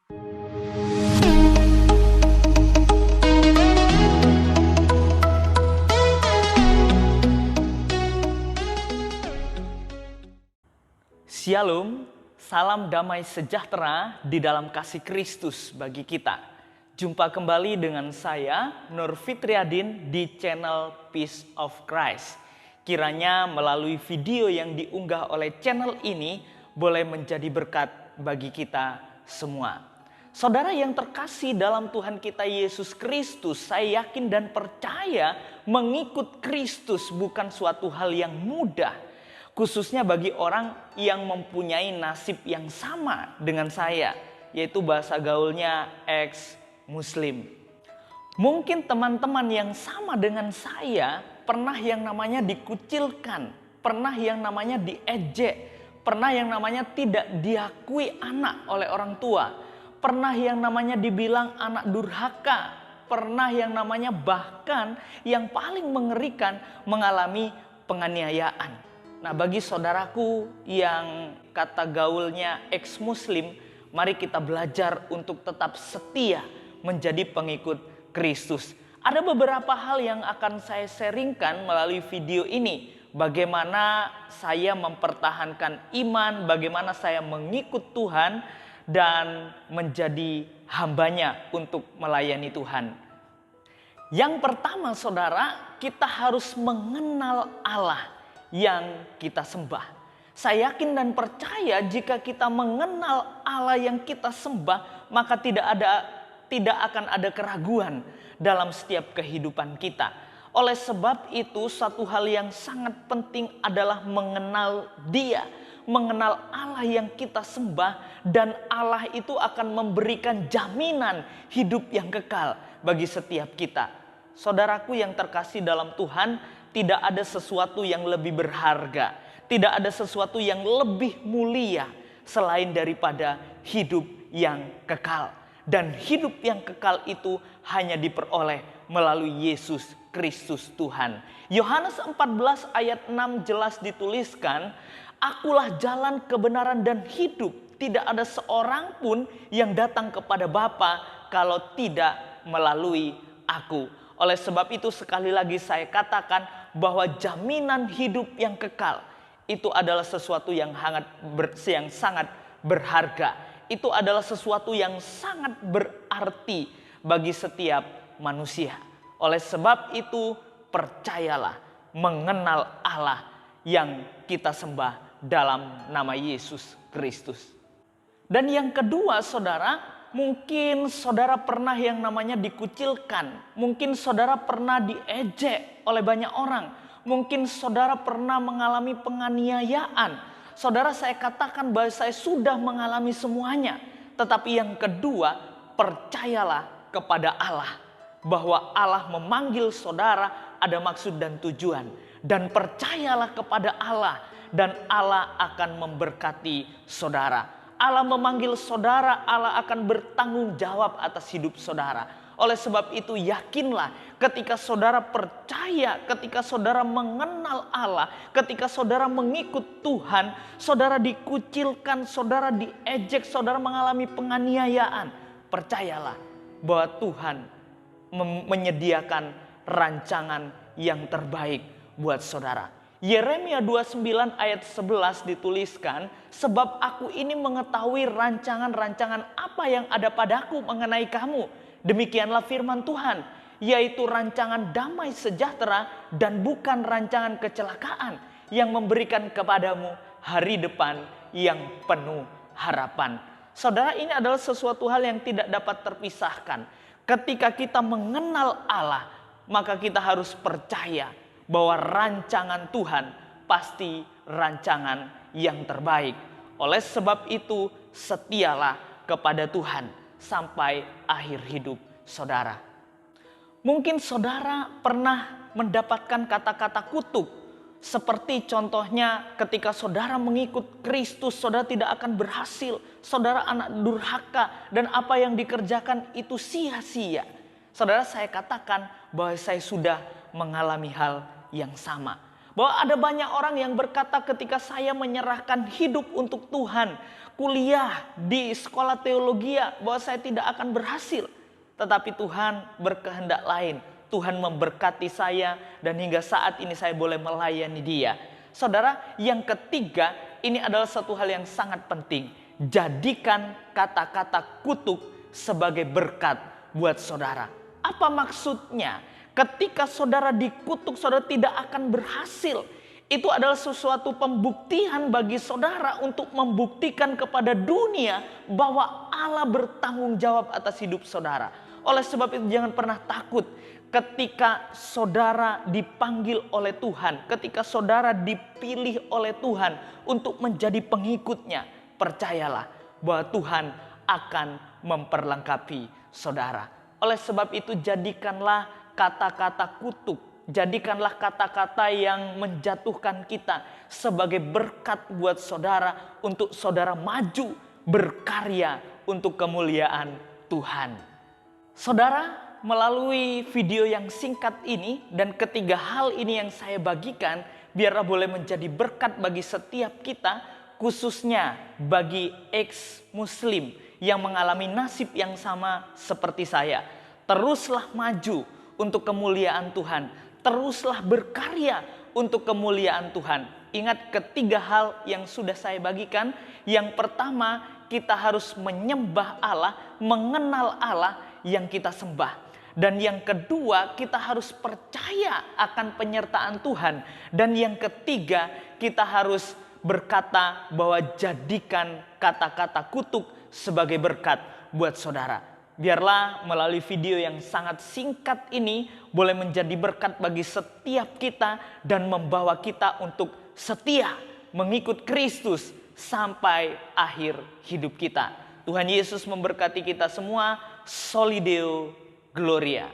Shalom, salam damai sejahtera di dalam kasih Kristus bagi kita. Jumpa kembali dengan saya, Nur Fitriadin, di channel Peace of Christ. Kiranya melalui video yang diunggah oleh channel ini boleh menjadi berkat bagi kita semua. Saudara yang terkasih dalam Tuhan kita Yesus Kristus, saya yakin dan percaya mengikut Kristus bukan suatu hal yang mudah. Khususnya bagi orang yang mempunyai nasib yang sama dengan saya, yaitu bahasa gaulnya ex-muslim. Mungkin teman-teman yang sama dengan saya pernah yang namanya dikucilkan, pernah yang namanya diejek, pernah yang namanya tidak diakui anak oleh orang tua, pernah yang namanya dibilang anak durhaka, pernah yang namanya bahkan yang paling mengerikan mengalami penganiayaan. Nah, bagi saudaraku yang kata gaulnya ex-muslim, mari kita belajar untuk tetap setia menjadi pengikut Kristus. Ada beberapa hal yang akan saya sharingkan melalui video ini. Bagaimana saya mempertahankan iman, bagaimana saya mengikut Tuhan dan menjadi hambanya untuk melayani Tuhan. Yang pertama saudara, kita harus mengenal Allah yang kita sembah. Saya yakin dan percaya jika kita mengenal Allah yang kita sembah, maka tidak akan ada keraguan dalam setiap kehidupan kita. Oleh sebab itu, satu hal yang sangat penting adalah mengenal Dia, mengenal Allah yang kita sembah, dan Allah itu akan memberikan jaminan hidup yang kekal bagi setiap kita. Saudaraku yang terkasih dalam Tuhan, tidak ada sesuatu yang lebih berharga, tidak ada sesuatu yang lebih mulia selain daripada hidup yang kekal. Dan hidup yang kekal itu hanya diperoleh melalui Yesus Kristus Tuhan. Yohanes 14 ayat 6 jelas dituliskan, "Akulah jalan, kebenaran dan hidup. Tidak ada seorang pun yang datang kepada Bapa kalau tidak melalui aku." Oleh sebab itu sekali lagi saya katakan bahwa jaminan hidup yang kekal itu adalah sesuatu yang sangat berharga. Itu adalah sesuatu yang sangat berarti bagi setiap manusia. Oleh sebab itu percayalah mengenal Allah yang kita sembah dalam nama Yesus Kristus. Dan yang kedua saudara, mungkin saudara pernah yang namanya dikucilkan. Mungkin saudara pernah diejek oleh banyak orang. Mungkin saudara pernah mengalami penganiayaan. Saudara, saya katakan bahwa saya sudah mengalami semuanya. Tetapi yang kedua, percayalah kepada Allah. Bahwa Allah memanggil saudara ada maksud dan tujuan. Dan percayalah kepada Allah. Dan Allah akan memberkati saudara. Allah memanggil saudara, Allah akan bertanggung jawab atas hidup saudara. Oleh sebab itu yakinlah ketika saudara percaya, ketika saudara mengenal Allah, ketika saudara mengikut Tuhan, saudara dikucilkan, saudara diejek, saudara mengalami penganiayaan. Percayalah bahwa Tuhan menyediakan rancangan yang terbaik buat saudara. Yeremia 29 ayat 11 dituliskan, "Sebab aku ini mengetahui rancangan-rancangan apa yang ada padaku mengenai kamu. Demikianlah firman Tuhan, yaitu rancangan damai sejahtera dan bukan rancangan kecelakaan, yang memberikan kepadamu hari depan yang penuh harapan." Saudara, ini adalah sesuatu hal yang tidak dapat terpisahkan. Ketika kita mengenal Allah, maka kita harus percaya bahwa rancangan Tuhan pasti rancangan yang terbaik. Oleh sebab itu, setialah kepada Tuhan sampai akhir hidup saudara. Mungkin saudara pernah mendapatkan kata-kata kutuk. Seperti contohnya ketika saudara mengikut Kristus, saudara tidak akan berhasil. Saudara anak durhaka dan apa yang dikerjakan itu sia-sia. Saudara, saya katakan bahwa saya sudah mengalami hal yang sama. Bahwa ada banyak orang yang berkata ketika saya menyerahkan hidup untuk Tuhan, kuliah di sekolah teologi, bahwa saya tidak akan berhasil. Tetapi Tuhan berkehendak lain. Tuhan memberkati saya dan hingga saat ini saya boleh melayani Dia. Saudara, yang ketiga, ini adalah satu hal yang sangat penting. Jadikan kata-kata kutuk sebagai berkat buat saudara. Apa maksudnya? Ketika saudara dikutuk, saudara tidak akan berhasil. Itu adalah sesuatu pembuktian bagi saudara untuk membuktikan kepada dunia bahwa Allah bertanggung jawab atas hidup saudara. Oleh sebab itu jangan pernah takut ketika saudara dipanggil oleh Tuhan, ketika saudara dipilih oleh Tuhan untuk menjadi pengikutnya. Percayalah bahwa Tuhan akan memperlengkapi saudara. Oleh sebab itu jadikanlah kata-kata kutuk, jadikanlah kata-kata yang menjatuhkan kita sebagai berkat buat saudara, untuk saudara maju berkarya untuk kemuliaan Tuhan. Saudara, melalui video yang singkat ini dan ketiga hal ini yang saya bagikan, biarlah boleh menjadi berkat bagi setiap kita, khususnya bagi ex-muslim yang mengalami nasib yang sama seperti saya. Teruslah maju untuk kemuliaan Tuhan. Teruslah berkarya untuk kemuliaan Tuhan. Ingat ketiga hal yang sudah saya bagikan. Yang pertama, kita harus menyembah Allah, mengenal Allah yang kita sembah. Dan yang kedua, kita harus percaya akan penyertaan Tuhan. Dan yang ketiga, kita harus berkata bahwa jadikan kata-kata kutuk sebagai berkat buat saudara. Biarlah melalui video yang sangat singkat ini boleh menjadi berkat bagi setiap kita dan membawa kita untuk setia mengikut Kristus sampai akhir hidup kita. Tuhan Yesus memberkati kita semua. Solideo Gloria.